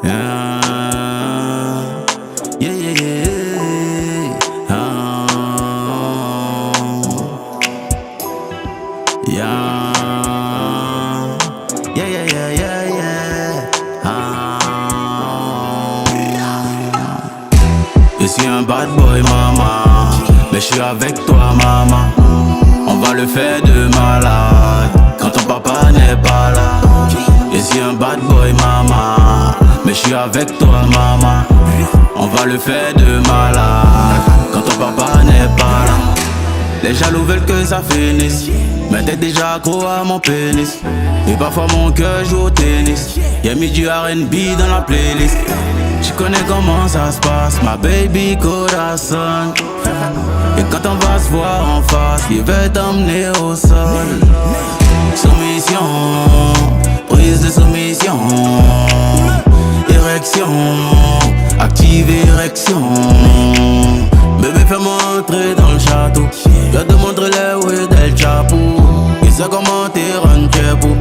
Yeah, yeah, yeah, yeah. Yeah, yeah, yeah, yeah, yeah, yeah. Je suis un bad boy, maman, mais je suis avec toi, maman. On va le faire de malade quand ton papa n'est pas là. Je suis un bad boy, maman, mais je suis avec toi, maman. On va le faire de malade quand ton papa n'est pas là. Les jaloux veulent que ça finisse, mais t'es déjà accro à mon pénis. Et parfois mon cœur joue au tennis. Y'a mis du R&B dans la playlist. Tu connais comment ça se passe, ma baby corazon. Et quand on va se voir en face, il veut t'emmener au sol. Soumission, prise de soumission. Érection, active érection. Bébé, fais-moi entrer dans le château. Je te montre les rues del Chapo. Et c'est comment t'es ranchepo.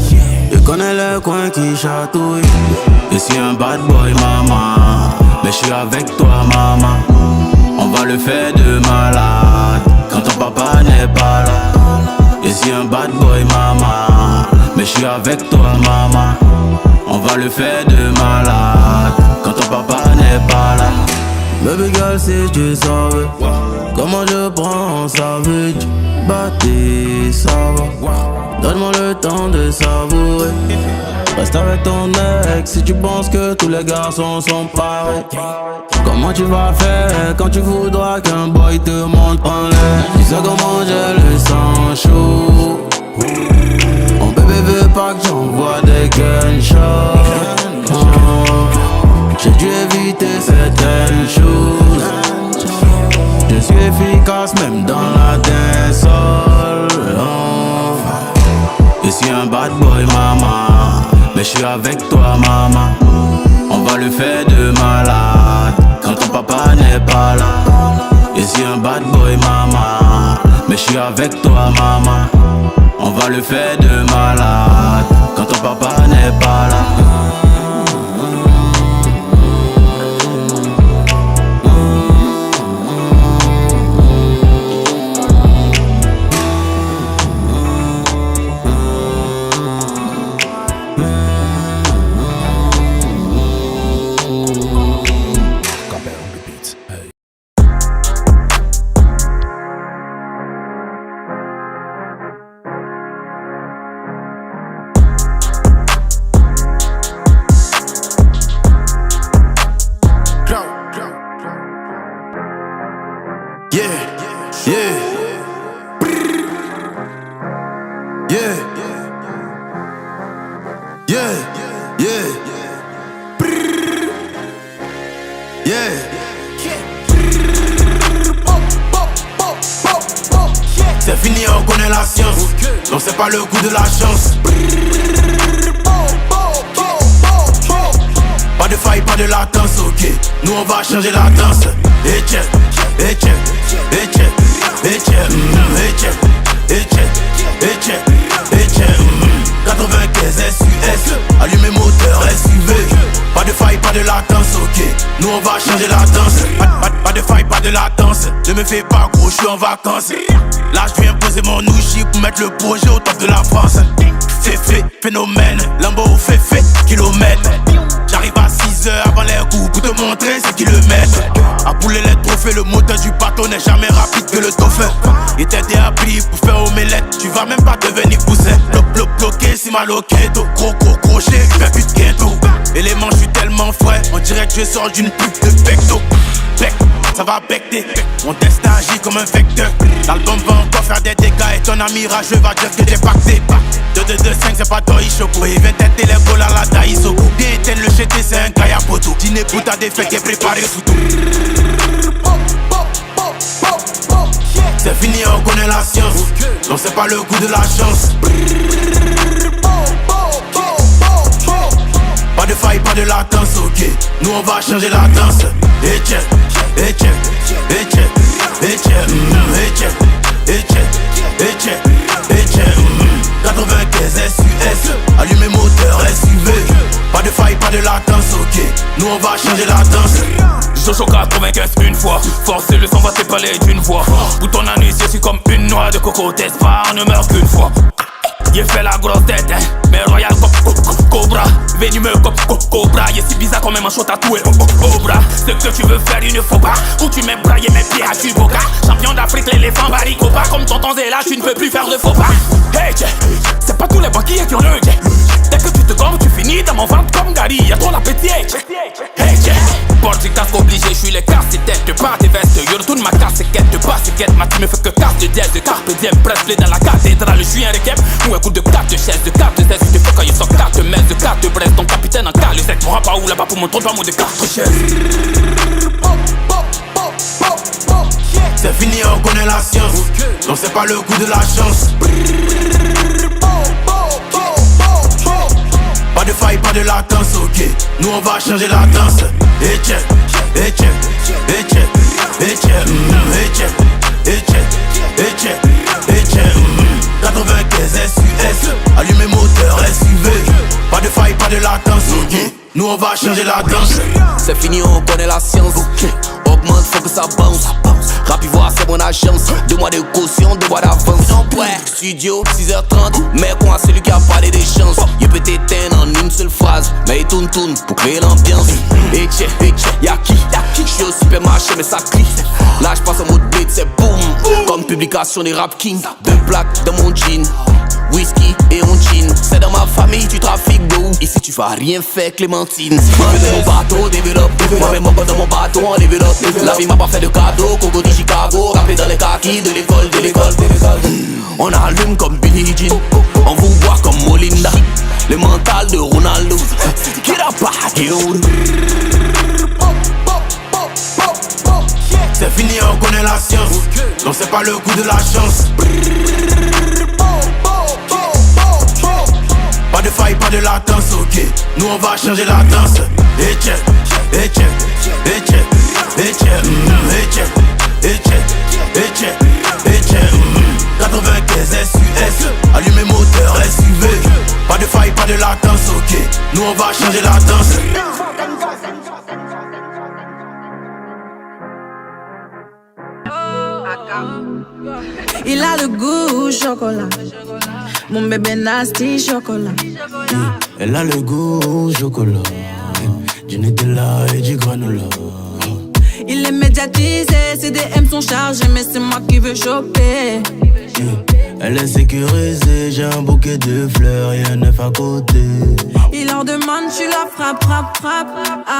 Je connais les coins qui chatouillent. Je suis un bad boy, maman, mais je suis avec toi, maman. On va le faire de malade quand ton papa n'est pas là. Je suis un bad boy, maman, mais je suis avec toi, maman. On va le faire de malade quand ton papa n'est pas là. Baby girl, si tu savais comment je prends savage, batté, ça va. Donne-moi le temps de savourer. Reste avec ton ex si tu penses que tous les garçons sont pareils. Comment tu vas faire quand tu voudras qu'un boy te monte en l'air? Tu sais comment j'ai le sang chaud. Mon bébé veut pas que j'envoie des gunshots. J'ai dû éviter certaines choses. Je suis efficace même dans la dancehall. Je suis un bad boy, maman, mais je suis avec toi, maman. On va le faire de malade quand ton papa n'est pas là. Je suis un bad boy, maman, mais je suis avec toi, maman. On va le faire de malade quand ton papa n'est pas là. C'est fini, on connaît la science. Donc c'est pas le coup de la chance. Pas de faille, pas de latence, ok. Nous on va changer la danse. Et check, et check, et check, et check, et check, et check, et check, et check. 95 SUS, allumez moteur SUV. Pas de faille, pas de latence, ok. Nous on va changer la danse. Pas de faille, pas de latence. Ne me fais pas gros, je suis en vacances. Là je viens poser mon ouchi pour mettre le projet au top de la France. Féfé, phénomène, Lambo féfé, kilomètre. J'arrive à 6h avant les coups pour te montrer ce qu'ils le mettent. À bouler les trophées, le moteur du bateau n'est jamais rapide que le dauphin. Et t'es appris pour faire omelette, tu vas même pas devenir poussin. Bloqué, si mal au keto, gros crochet, fais plus de ghetto. Et les manches, je suis tellement frais, on dirait que je sors d'une pub de pecto. Ça va becter, mon destin agit comme un vecteur. L'album va encore faire des dégâts et ton ami rageux va dire que t'es pacté. 2-2-2-5 c'est pas Doi Choco. Il vient têter les balles à la Daïsoko. Bien éteindre le GT c'est un gars à poteau. Dîner pour ta défaite qui est préparé sous tout. C'est fini, on connaît la science. Donc c'est pas le coup de la chance. Pas de faille, pas de latence, ok. Nous on va changer la danse. Et check, et check, et check, et check, et check, et check, et check, et check. 95 SUS, SUS. Allumez moteur SUV. Pas de faille, pas de latence, ok. Nous on va changer la danse. Jojo 95 une fois. Forcer le sang va t'épaler d'une voix. Bouton anus, je suis comme une noix de coco. T'espère, ne meurt qu'une fois. J'ai fait la grosse tête, hein. Mais royal comme Cobra. Venimeux comme Cobra. Y'a si bizarre quand même un chaud tatoué au bras. Ce que tu veux faire, il ne faut pas. Ou tu m'aimes brailler mes pieds à Chuboka. Champion d'Afrique, l'éléphant Baricopa. Comme tonton Zéla, tu ne peux plus faire de faux pas. Hey, c'est pas tous les banquiers qui ont le jet. Dès que tu te gombes, tu finis dans mon ventre comme Gary. Y'a trop l'appétit. Hey, porte casque obligé, je suis les casse-tête. De pas tes vestes, yo retourne ma casse-quête. De passe-quête, ma team me fait que casse de dièse. De carpe diem, presse-les dans la cathédrale. Je suis un requiem ou un coup de 4 de chaise. De 4 de zeste, je te fais quand il sort 4 mètres. De 4 de Brest, ton capitaine en cale. Le mon pas où là-bas pour mon trou, pas mot de 4 chaises. C'est fini, on connaît la science. Donc c'est pas le coup de la chance. Pas de faille, pas de latence, ok. Nous on va changer la danse. Et check, et check, et check, et check, et check, et check, et check, et check. 95 SUS. Allumez moteur SUV. Pas de faille, pas de latence, ok. Nous on va changer la danse. C'est fini, on connaît la science. Augmente, faut que ça bounce. Rapide, voir, c'est mon agence. 2 mois de caution, 2 mois d'avance. Ouais, studio, 6h30. Mais quoi, celui qui a parlé des chances. Il peut t'éteindre en une seule phrase. Mais il tourne pour créer l'ambiance. Et tchè, y'a qui? J'suis au supermarché, mais ça crie. Là, j'passe en mode beat, c'est boom. Comme publication des Rap Kings. 2 plaques dans mon jean. Whisky et on jean. C'est dans ma famille, tu trafiques de où? Ici tu vas rien faire, Clémentine. Moi de mon bateau, développe. Moi-même mon dans mon bateau, on développe. La vie m'a pas fait de cadeau, Congo de Chicago. Rappelé dans les kakis de l'école. On allume comme Billie Jean. On vous boit comme Molinda. Le mental de Ronaldo. Qui n'a pas c'est fini, on connaît la science. Donc c'est pas le coup de la chance. Pas de faille, pas de latence, ok. Nous on va changer la danse. Et check, et check, et check, et check, et check, et check, et check, et check. 95 SUS. Allumez moteur SUV. Pas de faille, pas de latence, ok. Nous on va changer la danse. Il a le goût chocolat. Mon bébé nasty chocolat. Elle a le goût au chocolat. Du Nutella et du granola. Il est médiatisé, ses DM sont chargés, mais c'est moi qui veux choper. Elle est sécurisée, j'ai un bouquet de fleurs et un œuf à côté. Il en demande, tu la frappe.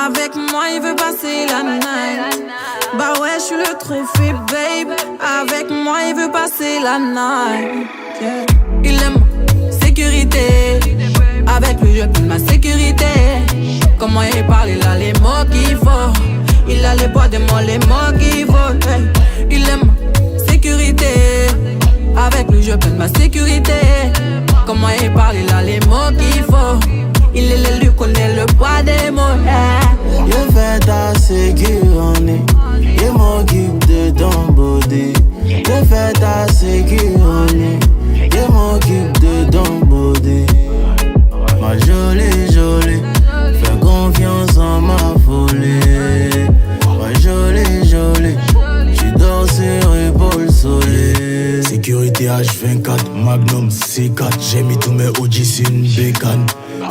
Avec moi, il veut passer la night. Bah ouais, je suis le trophée, babe. Avec moi, il veut passer la night. Yeah. Il aime sécurité. Avec lui, je prends ma sécurité. Comment il parle, il a les mots qu'il faut. Il a les bois de mots, les mots qu'il faut. Hey. Il aime sécurité. Avec lui, je prends ma sécurité. Comment il parle, il a les mots qu'il faut. Il est lui connaît le poids des mots. Je fais ta sécurité. Je m'occupe de ton body. Je fais ta sécurité. Je m'occupe de ton body. Ma jolie, fais confiance en ma folie. Ma jolie, tu dors sur épaule solide. Sécurité H24, Magnum C4. J'ai mis tous mes OG sur une bécane.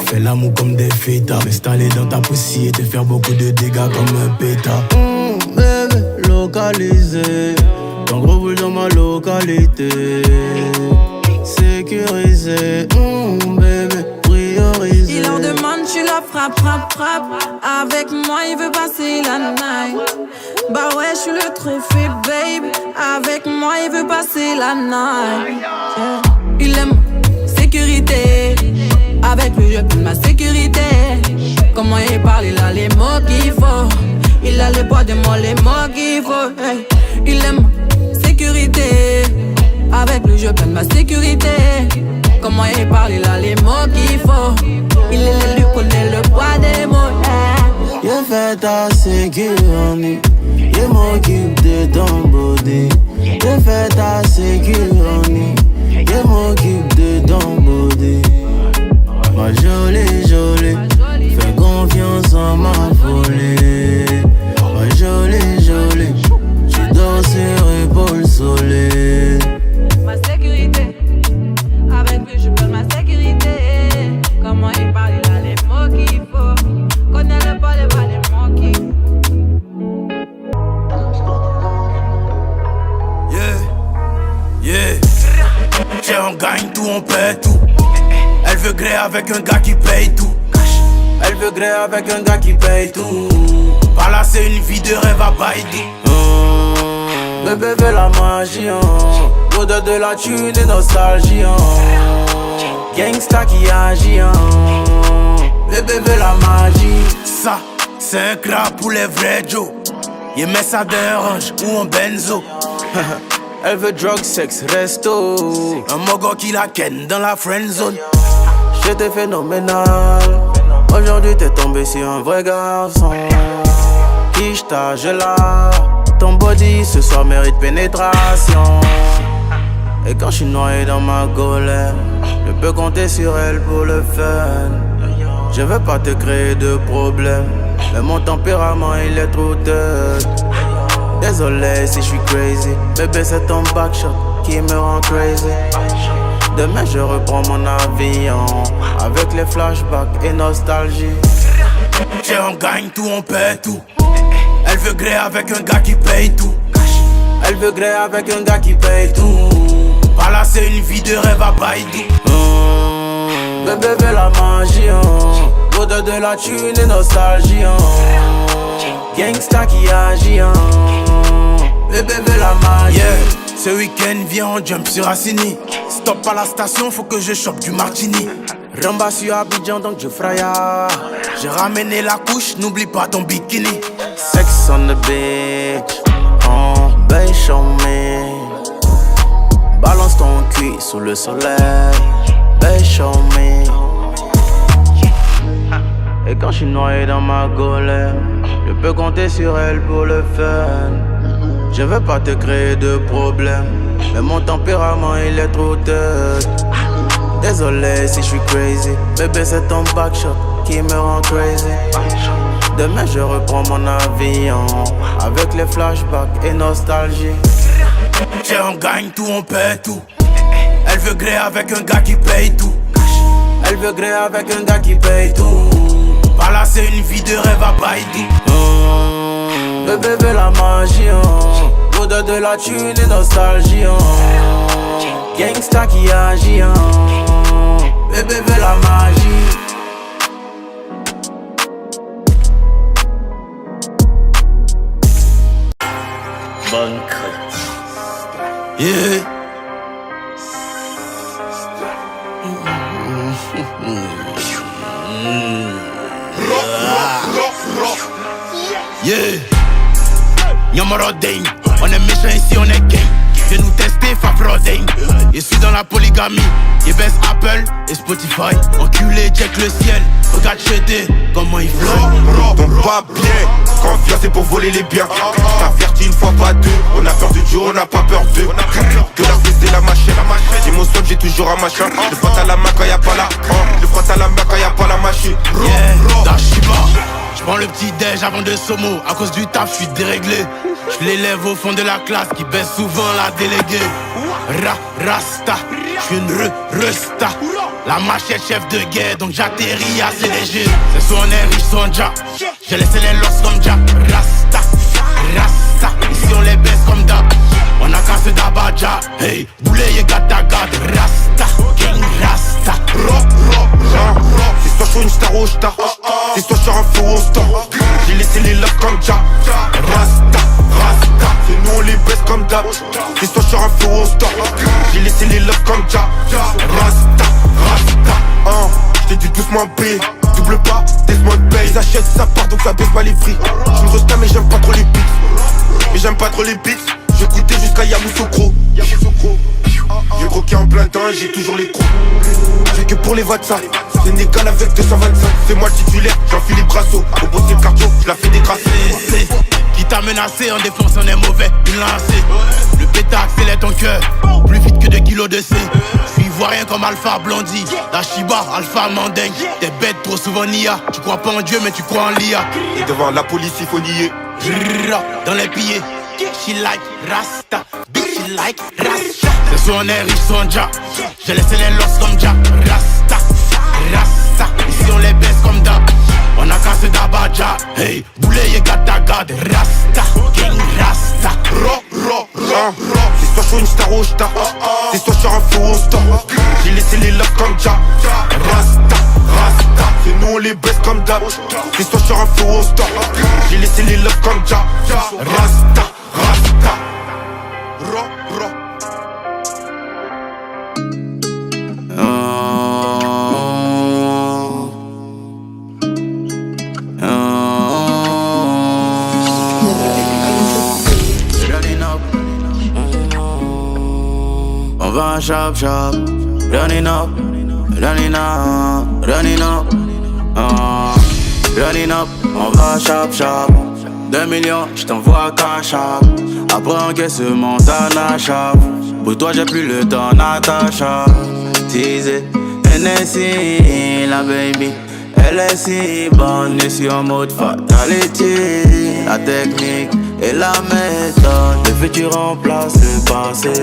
Fais l'amour comme des fêtas. M'installer dans ta poussière et te faire beaucoup de dégâts comme un pétard. Bébé, localisé. Ton gros boule dans ma localité. Sécurisé, bébé, priorisé. Il en demande, tu la frappe. Avec moi, il veut passer la night. Bah ouais, je suis le trophée, babe. Avec moi, il veut passer la night. Yeah. Il aime sécurité. Avec lui, je prends ma sécurité. Comment il parle, il a les mots qu'il faut. Il a les bois de mots, les mots qu'il faut. Hey. Il aime sécurité. Avec lui, je prends ma sécurité. Comment il parle, il a les mots qu'il faut. Il est lui connaît le poids des mots. Hey. Je fais ta sécurité. Je m'occupe de ton body. Je fais ta sécurité. Je m'occupe de ton body. Ma jolie, jolie, fais confiance à ma folie. Ma jolie, jolie, tu dors sur épaule solide. Ma sécurité, avec lui je peux ma sécurité. Comment il parle, il a les mots qu'il faut. Connais le pas les mots qu'il faut. Yeah. Tiens, on gagne tout, on paie tout. Elle veut gré avec un gars qui paye tout. Elle veut gré avec un gars qui paye tout. Par là c'est une vie de rêve à Baïdou. Bébé veut la magie, l'odeur de la thune et nostalgie. Gangsta qui agit, bébé veut la magie. Ça, c'est un crap pour les vrais Joe. Il met ça d'un range ou en benzo. Elle veut drug, sex, resto. Un mogo qui la ken dans la friend zone. J'étais phénoménal. Aujourd'hui t'es tombé sur un vrai garçon. Ishta, je la. Ton body ce soir mérite pénétration. Et quand je suis noyé dans ma colère, je peux compter sur elle pour le fun. Je veux pas te créer de problème, mais mon tempérament il est trop tête. Désolé si je suis crazy, bébé c'est ton backshot qui me rend crazy. Demain je reprends mon avion, avec les flashbacks et nostalgie. Tiens, on gagne tout, on paie tout. Elle veut gré avec un gars qui paye tout. Elle veut gré avec un gars qui paye tout. Par là c'est une vie de rêve à Baïdou. Bébé veut la magie, l'odeur de la thune et nostalgie. Gangsta qui agit, bébé veut la magie. Yeah. Ce week-end viens on jump sur Assini. Stop à la station, faut que je chope du martini. Ramba sur Abidjan donc je fraya. J'ai ramené la couche, n'oublie pas ton bikini. Sex on the beach, babe show me. Balance ton cul sous le soleil, babe show me. Et quand je suis noyé dans ma colère, je peux compter sur elle pour le fun. Je veux pas te créer de problème, mais mon tempérament il est trop tête. Désolé si je suis crazy, bébé c'est ton backshot qui me rend crazy. Demain je reprends mon avion, avec les flashbacks et nostalgie. Tiens, on gagne tout, on paie tout. Elle veut gré avec un gars qui paye tout. Elle veut gré avec un gars qui paye tout. Par là c'est une vie de rêve à Baïdou. Bébé veut la magie, l'odeur de la thune et nostalgie. Gangsta qui agit, bébé veut la magie. Yeah. Yeah. Yamaroding, on est méchant ici, on est gang. Viens nous tester, Fafroding. Je suis dans la polygamie, il baisse Apple et Spotify. Enculé, check le ciel, regarde chez comment il flotte. Donc pas bien, confiance c'est pour voler les biens. T'avertis une fois, pas deux. On a peur du Dieu, on n'a pas peur d'eux. Que la fille c'est la machine. J'ai mon son, j'ai toujours un machin. Je frotte à la main quand y'a pas la. Je frotte à la main quand y'a pas la machine. Yeah, Dashiba. J'prends le petit déj avant de Somo. À cause du taf, j'suis déréglé. J'l'élève au fond de la classe qui baisse souvent la déléguée. Rasta, j'suis une resta. La machette chef de guerre, donc j'atterris assez léger. C'est soit on est riche, soit on ja. J'ai laissé les losses comme ja. Rasta, ici on les baisse comme d'hab. On a cassé d'Abadja. Hey, boulet yé gata gata. Rasta, king rasta. C'est soit je suis une star ou star. C'est soit je suis un fou au star. J'ai laissé les love comme ja. Rasta, c'est nous on les baisse comme d'hab. C'est soit je suis un fou au star. J'ai laissé les love comme ja. Rasta, j't'ai dit doucement B. Double pas, laisse-moi de paye. Ils achètent, ça part donc ça baisse pas les prix. J'me resta mais j'aime pas trop les beats. J'écoutais jusqu'à Yamoussoukro. J'ai croqué en plein temps et j'ai toujours les crocs. J'ai que pour les WhatsApp, Sénégal avec 225. C'est moi le titulaire, j'enfile les brasseaux. Pour bosser le cardio, j'la fais dégrasser. Qui t'a menacé en défense, on est mauvais, une lancée. Le Bêta accélère ton cœur, plus vite que 2 kilos de C. J'suis ivoirien comme Alpha Blondie, la Shiba, Alpha Mandingue. T'es bête trop souvent Nia, tu crois pas en Dieu mais tu crois en l'IA. Et devant la police il faut nier. Dans les pillés, she like Rasta, bitch she like Rasta. C'est soit on est riche, soit on ja. J'ai laissé les losses comme ja. Rasta, Rasta. Ici on les baisse comme da. On a cassé d'Abadja. Hey, boulet yé gata gade. Rasta, King Rasta. C'est soit sur une star ou j'ta. C'est soit sur un fou on stop. J'ai laissé les love comme ja. Rasta, Rasta. C'est nous on les baisse comme d'hab. C'est soit sur un fou on stop. J'ai laissé les love comme ja. Rasta, Rasta. On va chop chop, running up, running up, running up, running up. On va chop chop, 2 millions, j't'envoie cash up. Après encaissement t'en achètes. Pour toi j'ai plus le temps, Natacha. Teaser, NSI, la baby. Elle est si bonne, et si en mode fatalité. La technique et la méthode. Le futur remplace le passé.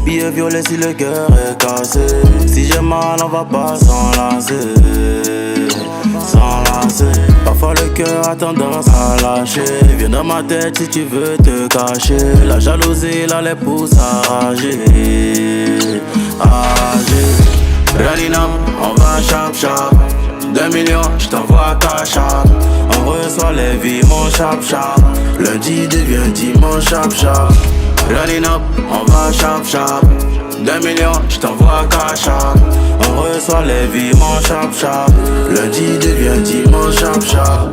Billet violet si le cœur est cassé. Si j'ai mal, on va pas s'enlacer. S'enlacer. Parfois le cœur a tendance à lâcher. Viens dans ma tête si tu veux te cacher. La jalousie, là, les pousse à rager. Running up, on va chop chop. 2 millions, j't'envoie cash up. On reçoit les vies, mon chap chap. Lundi devient dimanche chap chap. Running up, on va chop chop. 2 millions, j't'envoie cash up. On reçoit les vies, mon chap chap. Lundi devient dimanche chap chap.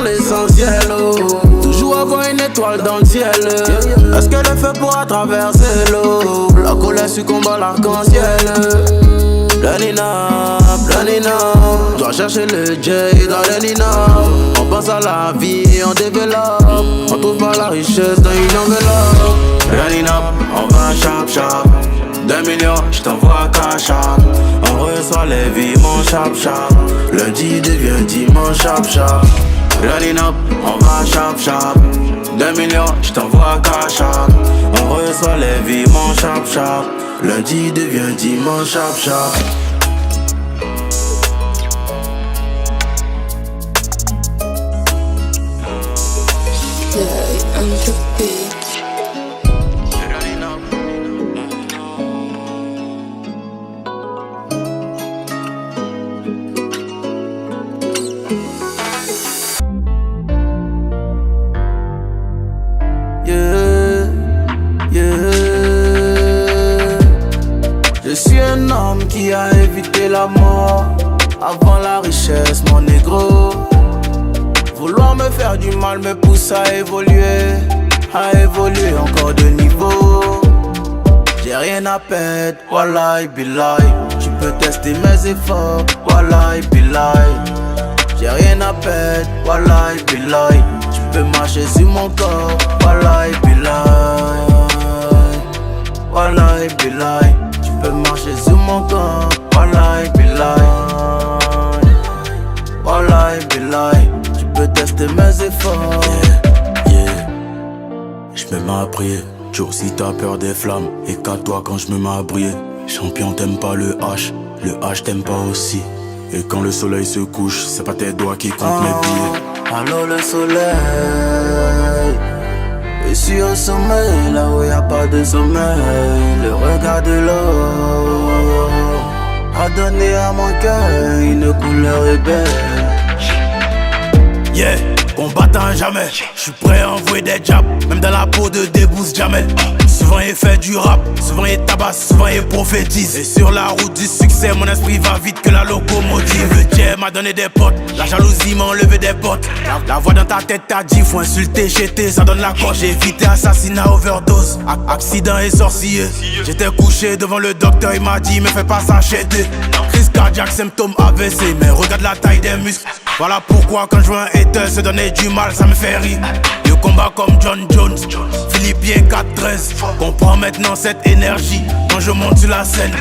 L'essentiel, toujours avoir une étoile dans le ciel. Est-ce qu'elle est faite pour traverser l'eau? La colère succombe à l'arc-en-ciel. Planning up, dois chercher le J dans les Nina. On pense à la vie, on développe. On trouve pas la richesse dans une enveloppe. Running up, on va chop chop. 2 millions, j't'envoie cash up. On reçoit les vies, mon chap chap. Lundi devient dimanche chap chap. Running up, on va chop chop. 2 millions, j't'envoie cash up. On reçoit les vies, mon chap chap. Lundi devient dimanche chap chap. Je suis un homme qui a évité la mort avant la richesse, mon négro. Vouloir me faire du mal me pousse à évoluer encore de niveau. J'ai rien à perdre, wallahi billahi. Tu peux tester mes efforts, wallahi billahi. J'ai rien à perdre, wallahi billahi. Tu peux marcher sur mon corps, wallahi billahi. Wallahi billahi. Tu peux marcher sur mon corps, wallahi billahi. Wallahi billahi. Tu peux tester mes efforts. J'me mets à prier. Joe, si t'as peur des flammes, écarte-toi quand j'me mets à briller. Champion, t'aimes pas le H t'aime pas aussi. Et quand le soleil se couche, c'est pas tes doigts qui comptent mes billets. Allô le soleil, je suis au sommeil, là où y'a pas de sommeil. Le regard de l'eau a donné à mon cœur une couleur ébène. Combattant jamais, j'suis prêt à envoyer des jabs, même dans la peau de Debousse Jamel. Souvent il fait du rap, souvent il tabasse, souvent il prophétise. Et sur la route du succès, mon esprit va vite que la locomotive. Le jet m'a donné des potes, la jalousie m'a enlevé des potes. La voix dans ta tête t'a dit faut insulter, jeter, ça donne la corde. J'ai évité assassinat, overdose, accident et sorcier. J'étais couché devant le docteur, il m'a dit mais fais pas s'acheter. Crise cardiaque, symptômes AVC, mais regarde la taille des muscles. Voilà pourquoi quand je vois un hater se donner du mal, ça me fait rire. Je combat comme John Jones, Philippien 4-13. Comprends maintenant cette énergie quand je monte sur la scène.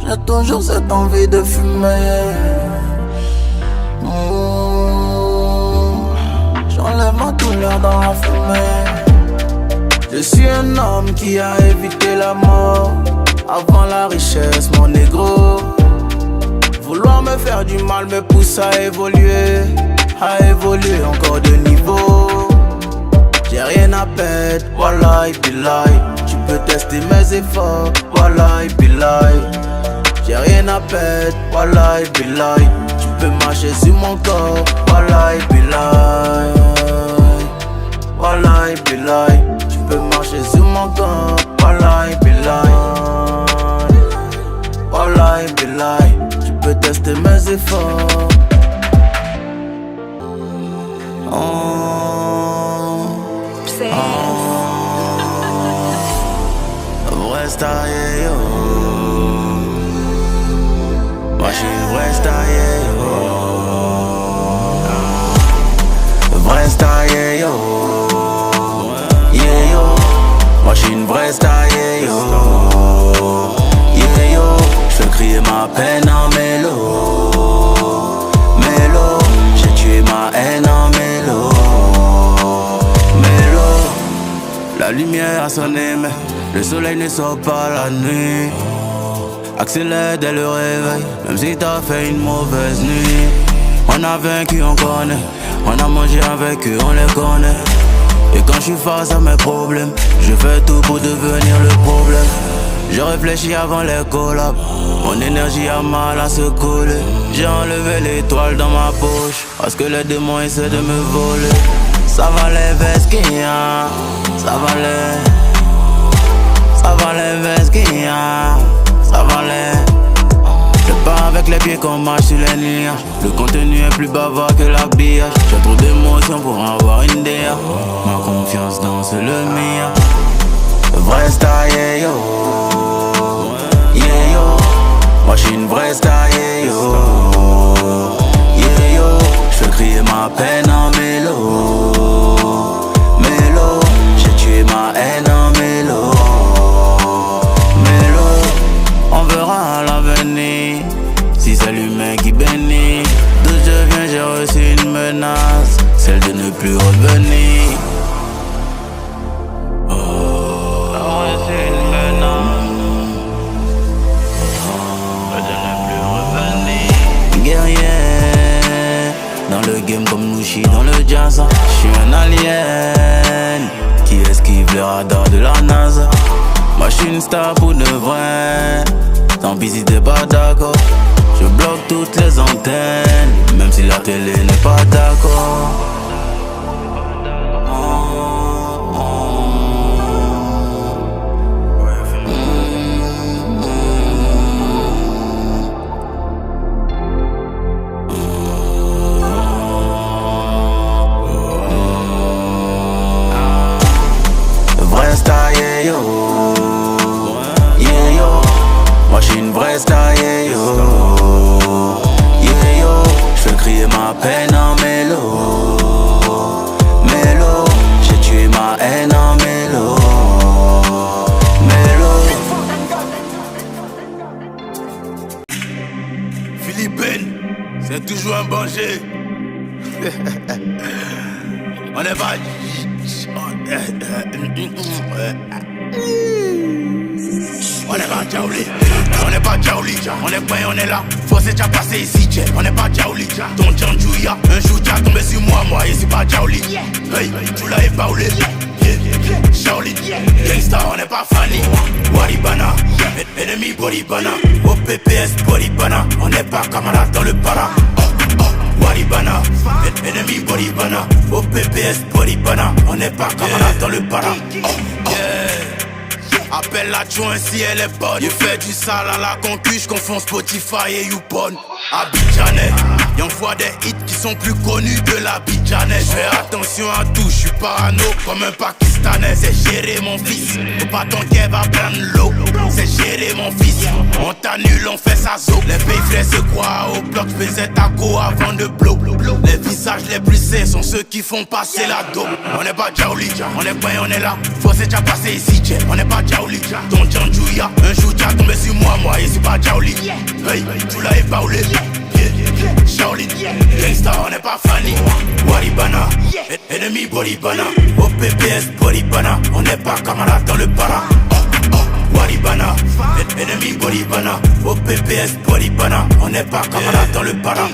J'ai toujours cette envie de fumer. J'enlève ma douleur dans la fumée. Je suis un homme qui a évité la mort. Avant la richesse, mon négro. Vouloir me faire du mal me pousse à évoluer encore de niveau. J'ai rien à perdre, wallahi billahi. Tu peux tester mes efforts, wallahi billahi. J'ai rien à perdre, wallahi billahi. Tu peux marcher sur mon corps, wallahi billahi. Wallahi billahi. Tu peux marcher sur mon corps, wallahi billahi. Wallahi billahi. Tu peux tester mes efforts. Vrai star, yeah, yo. Moi j'suis une vraie star, yeah, yo. Vrai star, yeah, yo. Yeah, yo. Moi j'suis une vraie star, yeah, yo. Yeah, yo. J'fais crier ma peine en mélo. Mélo. J'ai tué ma haine en mélo. Mélo. La lumière a sonné mais le soleil ne sort pas la nuit. Accélère dès le réveil, même si t'as fait une mauvaise nuit. On a vaincu, on connaît. On a mangé avec eux, on les connaît. Et quand je suis face à mes problèmes, je fais tout pour devenir le problème. Je réfléchis avant les collabs. Mon énergie a mal à se coller. J'ai enlevé l'étoile dans ma poche parce que les démons essaient de me voler. Ça va les vesquilles, ça va les. Ça va les vesquilles, ça va les. Je pars avec les pieds qu'on marche sur les nuages. Le contenu est plus bavard que l'habillage. J'ai trop d'émotions pour avoir une DA. Ma confiance danse le mien. Vrai star, yeah, yo. Yeah, yo. Moi j'suis une vraie star, yeah, yo. Yeah, yo. J'fais crier ma peine en mélo. Mélo. J'ai tué ma haine en mélo. Mélo. On verra à l'avenir si c'est l'humain qui bénit. D'où je viens, j'ai reçu une menace, celle de ne plus revenir. Dans le game comme Nushi dans le jazz. J'suis un alien qui esquive le radar de la NASA. Moi j'suis une star pour de vrai. Tant pis si t'es pas d'accord. Je bloque toutes les antennes, même si la télé n'est pas d'accord. Vrai star, yeah, yo. Yeah, yo. Moi j'suis une vraie star, yeah, yo. Yeah, yo. J'fais crier ma peine en mélo. Mélo. J'ai tué ma haine en mélo. Mélo. Philippine, c'est toujours un danger. On est pas. On n'est pas Jaouli, on n'est pas Jaouli. On est prêt, on est là. Faut c'est déjà passé ici, Jay. On n'est pas Jaouli. Ton Djanjouya, un jour t'as tombé sur moi, et c'est pas Jaouli. Hey, tu l'as épaulé. Shaolin, gangsta, on n'est pas Fanny. Waribana, ennemi Boribana. Au PPS Boribana, on n'est pas camarade dans le para. Waribana, ennemi Boribana, au PPS Boribana, on n'est pas camarades dans le para. Appelle l'adjoint si elle est bonne. Il fait du sale à la concu, j'confonds Spotify et YouPorn. Abidjanais, y'envoie des hits qui sont plus connus que l'Abidjanais. J'fais attention à tout, j'suis parano comme un Pakistanais. C'est gérer mon fils, faut pas ton qu'elle va prendre l'eau. C'est gérer mon fils, on t'annule, on fait sa zo. Les pays frais se croient au bloc, j'faisais taco avant de blow. Les visages les plus sains sont ceux qui font passer la dope. On n'est pas Jaouli, on est pas, on est là. Faut c'est déjà passé ici, on n'est pas Jaouli. Ton Djandjouya, un jour t'as tombé sur moi, et c'est pas Jaouli. Hey, tu l'as épaulé. Shaolin, gangsta, on n'est pas Fanny. Waribana, ennemi Boribana, au PPS Boribana, on n'est pas camarades dans le para. Waribana, ennemi Boribana, au PPS Boribana, on n'est pas camarades dans le para.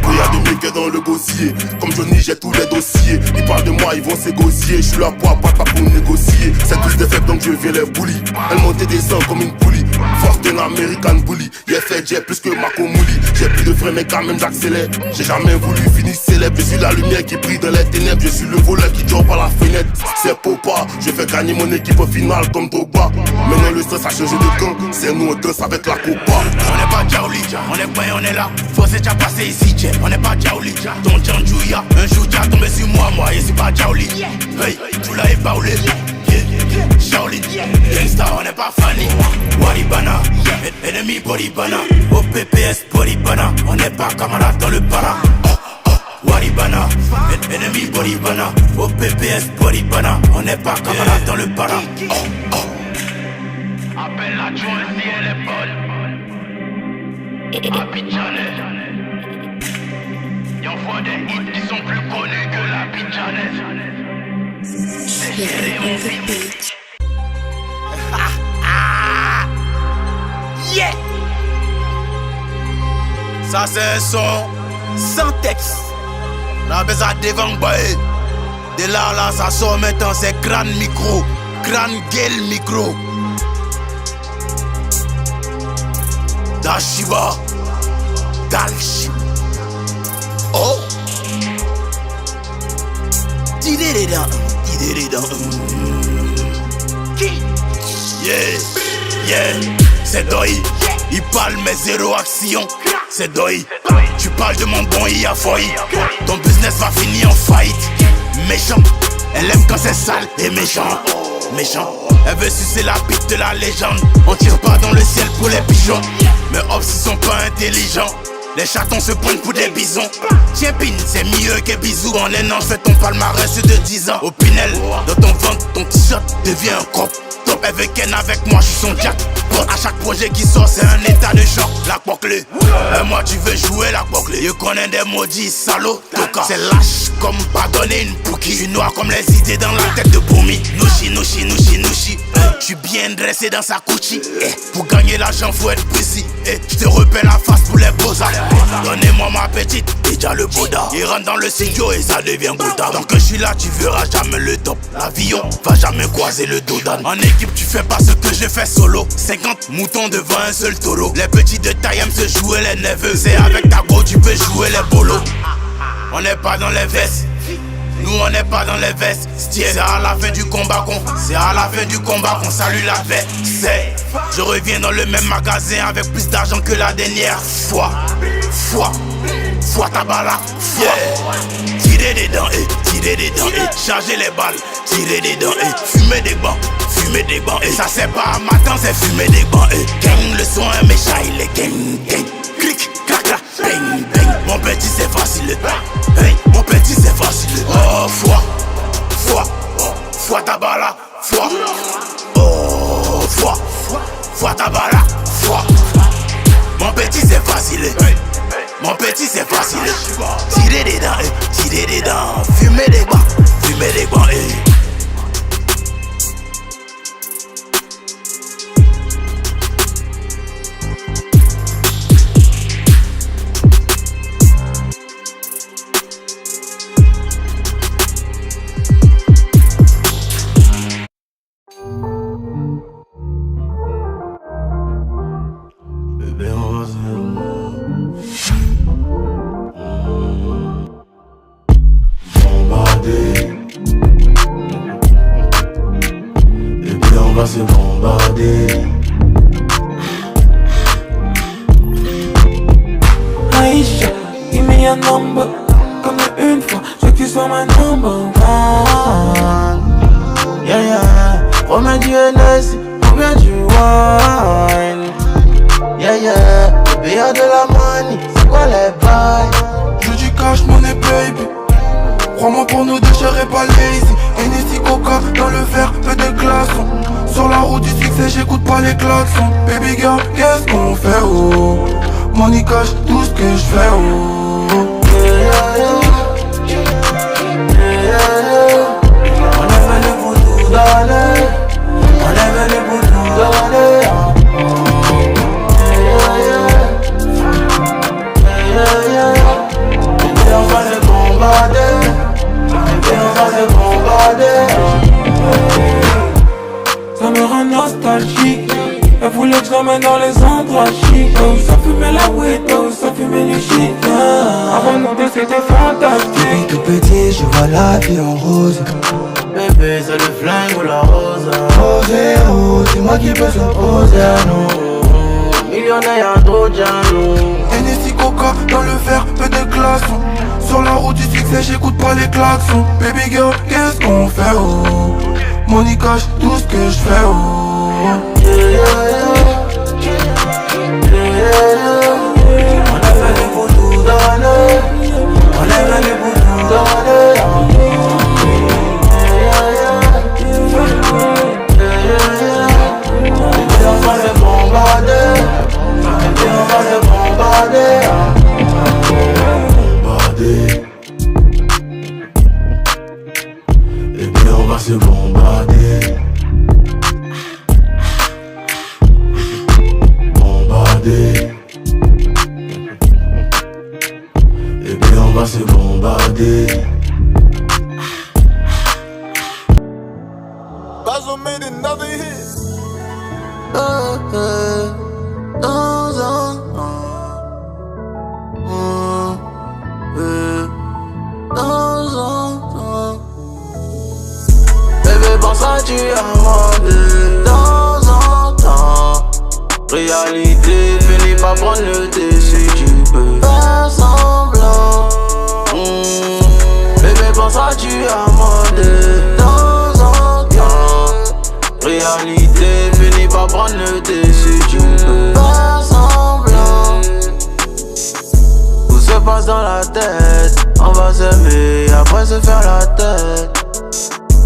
Y'a des mecs dans le gosier. Comme Johnny, j'ai tous les dossiers. Ils parlent de moi, ils vont s'égocier. Je suis là pour abattre, pas pour négocier. C'est tous des faibles donc je viens les bully. Elle montait des seins comme une poulie. Force d'un American bully. J'ai fait j'ai plus que Marco Mouli. J'ai plus de frein mais quand même j'accélère. J'ai jamais voulu finir célèbre. Je suis la lumière qui brille dans les ténèbres. Je suis le voleur qui drop à la fenêtre. C'est Popa, je fais gagner mon équipe au final comme Drogba. Maintenant le stress a changé de camp. C'est nous on danse avec la copa. On n'est pas Jaouli, on est pas, on est là. Faut c'est déjà passé ici, on n'est pas Jaouli. Ton Djandjouya, un jour t'as tombé sur moi, et c'est pas Jaouli. Hey, tu l'as épaulé. Shaolin, gangsta, on n'est pas Fanny. Waribana, ennemi Boribana, au PPS Boribana, on n'est pas camarades dans le para. Waribana, ennemi Boribana, au PPS Boribana, on n'est pas camarades dans le para. Appelle l'adjoint si elle est bonne. Abidjanais. Y'envoie des hits qui sont plus connus que l'Abidjanais. C'est gérer mon fils. Yeah. Ça c'est un son sans texte. On a besoin d'évangbailler. De là ça sort maintenant, c'est grand micro. Grand gueule micro. Dashiba Dalshi. Oh. Yeah, c'est Doi. Il parle mais zéro action. C'est Doi. Tu parles de mon bon il a folie. Ton business va finir en faillite. Méchant, elle aime quand c'est sale et méchant. Méchant, elle veut sucer la bite de la légende. On tire pas dans le ciel pour les pigeons. Mais ops ils sont pas intelligents. Les chatons se pointent pour des bisons. Tiens pin, c'est mieux que bisous. En un an, fais ton palmarès de 10 ans. Au Pinel, dans ton ventre, ton t-shirt devient un crop top. Avec moi, je suis son jack. À chaque projet qui sort, c'est un état de choc. La clé. Moi, tu veux jouer la clé. Je connais des maudits salauds. C'est lâche comme pas donner une pouki. Je suis noir comme les idées dans la tête de Boumi. Nouchi. Je suis bien dressé dans sa couchi. Pour gagner l'argent, faut être précis. Je te repère la face pour les beaux-arts. Donnez-moi ma petite, déjà le Bouddha. Il rentre dans le studio et ça devient Bouddha. Tant que je suis là, tu verras jamais le top. L'avion va jamais croiser le dos d'âne. En équipe, tu fais pas ce que je fais solo. 50 moutons devant un seul taureau. Les petits de taille aiment se jouer les neveux. C'est avec ta go, tu peux jouer les bolos. On n'est pas dans les vestes. Nous on n'est pas dans les vestes. C'est à la fin du combat qu'on salue la veste. Je reviens dans le même magasin avec plus d'argent que la dernière fois. Fois tabala, yeah. Tirer des dents et charger les balles. Tirer des dents et fumer des bancs et ça c'est pas à matin, c'est fumer des bancs et gang, le son est méchant, il est gang. Clic, clac, clac, bang, bang. Mon petit c'est facile. Hey, mon petit c'est facile. Oh, fois tabala, fois. Oh, fois tabala, fois. Mon petit c'est facile. Mon petit c'est facile. Tirer des dents, fumer des bancs et va se bombarder. Aïcha, give me a number. Comme une fois, je veux que tu sois ma number one. Yeah, yeah. Promets du NS, ou bien du wine. Yeah, yeah. Le billet de la money, c'est quoi les bails? Je dis cash money baby. Crois-moi pour nous deux, j'serai pas lazy. Hennessy Coca dans le verre, peu de glaçons. Sur la route du succès, j'écoute pas les klaxons. Baby girl, qu'est-ce qu'on fait oh? Money cash, tout ce que j'fais oh. On est venu pour tout donner. On est venu pour tout donner. Et on va se bombarder. Et on va se bombarder. Ça me rend nostalgique. Elle voulait que je l'emmène dans les endroits chics. Où ça fumait la weed, où ça fumait du shit. Avant nous deux c'était fantastique. Depuis tout petit je vois la vie en rose. Bébé c'est le flingue ou la rose. Oh zéro, c'est moi qui peux s'opposer à nous. Millionnaire y'a trop de jaloux. Hennessy Coca dans le verre, peu de glaçons. Sur la route du succès, j'écoute pas les klaxons. Baby girl, qu'est-ce qu'on fait oh? Money cash, tout ce que j'fais oh. On est venu pour tout donner. On est venu pour tout donner. Et on va se bombarder. Et on va se bombarder. Bombarder. Et puis on va se bombarder. Et puis on va se bombarder. Basil made another hit. Bébé, penses-tu à moi de temps en temps? Réalité finit par prendre le dessus, tu peux faire semblant. Bébé, penses-tu à moi de temps en temps? Réalité finit par prendre le dessus, tu peux faire semblant. Tout se passe dans la tête, on va s'aimer, après se faire la tête.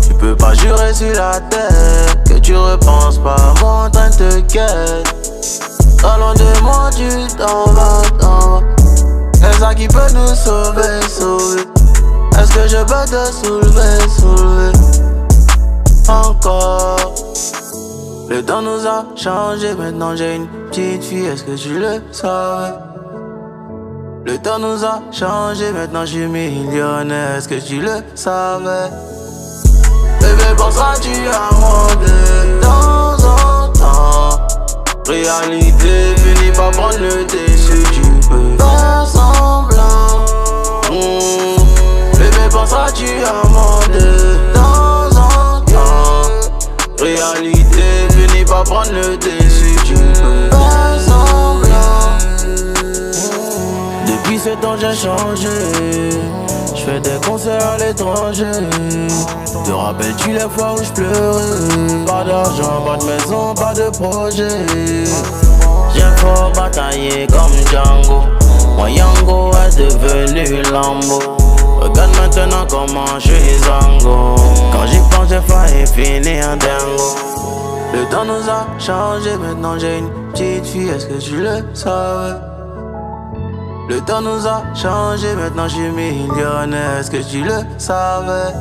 Tu peux pas jurer sur la tête que tu repenses pas à moi en train de te guette. Pas loin de moi, tu t'en vas. Est-ce ça qui peut nous sauver, sauver? Est-ce que je peux te soulever? Encore. Le temps nous a changé, maintenant j'ai une petite fille, est-ce que tu le savais? Le temps nous a changé, maintenant je suis millionnaire, est-ce que tu le savais? Bébé, penseras-tu à moi de temps en temps? Réalité finit par prendre le dessus, tu peux faire semblant. Bébé, penseras-tu à moi de temps en temps? Réalité finit par prendre le dessus, tu peux faire semblant. Depuis ce temps j'ai changé. J'fais des concerts à l'étranger. Te rappelles-tu les fois où j'pleurais? Pas d'argent, pas de maison, pas de projet. J'ai fort bataillé comme Django. Moi Yango est devenu Lambo. Regarde maintenant comment j'suis Zango. Quand j'y pense j'ai failli finir dingo. Le temps nous a changé, maintenant j'ai une petite fille, est-ce que tu le savais? Le temps nous a changé, maintenant je suis millionnaire, est-ce que tu le savais?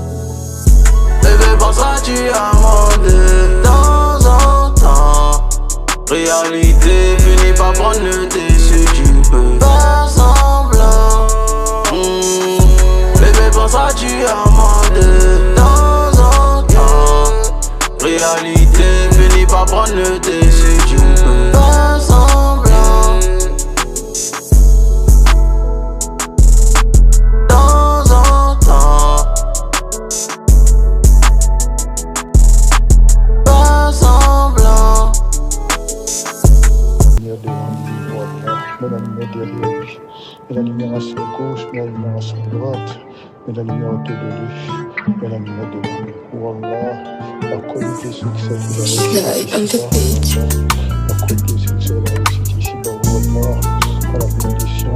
Bébé, penseras-tu à moi de temps en temps? Réalité finit par prendre le dessus, tu peux faire semblant. Bébé, penseras-tu à moi de temps en temps? Réalité finit par prendre le dessus, tu peux faire semblant. Song lumière devant lui, voilà. Mets la lumière derrière lui. Mets la lumière à sa gauche, mets la lumière à sa droite. Mets la lumière autour de lui. Mets la lumière devant lui, voilà. La qualité succès de la réussite ici-bas. La qualité succès de la réussite ici-bas, voilà. À la bénédiction,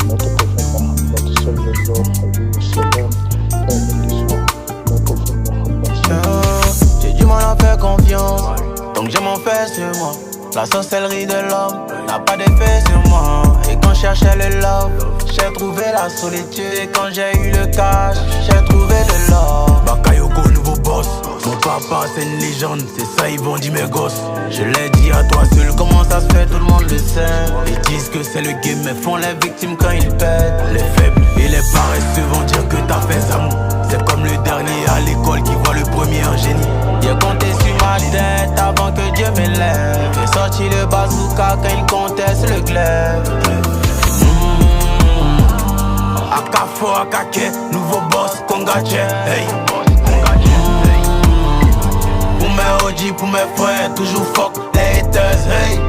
notre prophète Mohammed, sallallahu alayhi wa sallam. À la bénédiction, notre prophète Mohammed. J'ai du mal à faire confiance, donc je m'en fais sur moi. La sorcellerie de l'homme n'a pas d'effet sur moi. Et quand je cherchais le love, j'ai trouvé la solitude. Et quand j'ai eu le cash, j'ai trouvé le love. Bakayoko, nouveau boss. Mon papa c'est une légende, c'est ça ils vont dire mes gosses. Je l'ai dit à toi seul, comment ça se fait, tout le monde le sait. Ils disent que c'est le game, mais font les victimes quand ils pètent. Les faibles et les paresseux vont dire que t'as fait ça mou. C'est comme le dernier à l'école qui voit le premier en génie. J'ai compté sur ma tête avant que Dieu m'élève. J'ai sorti le bazooka quand il comptait sur le glaive. Akafo, Akake, nouveau boss, Kongache, hey. Pour mes OG, pour mes frères, toujours fuck les haters, hey.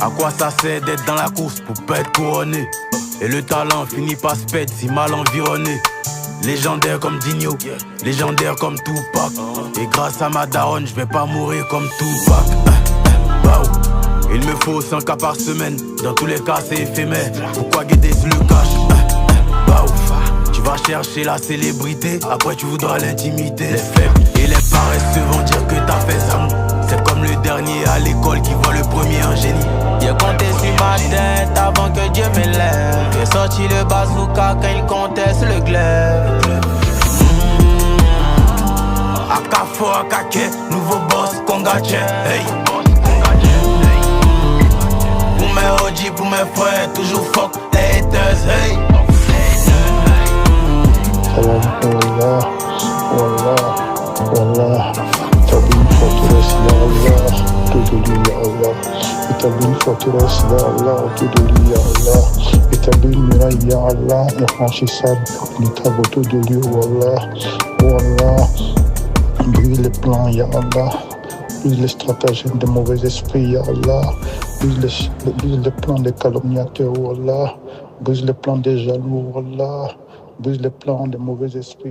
À quoi ça sert d'être dans la course pour pas être couronné? Et le talent finit par se perdre si mal environné. Légendaire comme Digno, légendaire comme Tupac. Et grâce à ma daronne, je vais pas mourir comme Tupac. Il me faut 100 cas par semaine, dans tous les cas c'est éphémère. Pourquoi guetter sur le cash? Tu vas chercher la célébrité, après tu voudras l'intimité. Les faibles et les paresseux vont dire que t'as fait ça. C'est comme le dernier à l'école qui voit le premier en génie. J'ai compté sur ma tête avant que Dieu m'élève. J'ai sorti le bazooka quand il comptait sur le glaive. Akafo, Akake, nouveau boss, Kongache, hey. Pour mes OG, pour mes frères, toujours fuck les haters, hey. Wallah, wallah, wallah. Établis une forteresse, ya Allah, autour de lui, ya Allah. Établis une forteresse, ya Allah, autour de lui, ya Allah. Établis une muraille, ya Allah, infranchissable, inéluctable autour de lui, wallah, wallah. Brise les plans, ya Allah. Brise les stratagèmes des mauvais esprits, ya Allah. Brise les plans des calomniateurs, wallah. Brise les plans des jaloux, wallah. Brise les plans des mauvais esprits.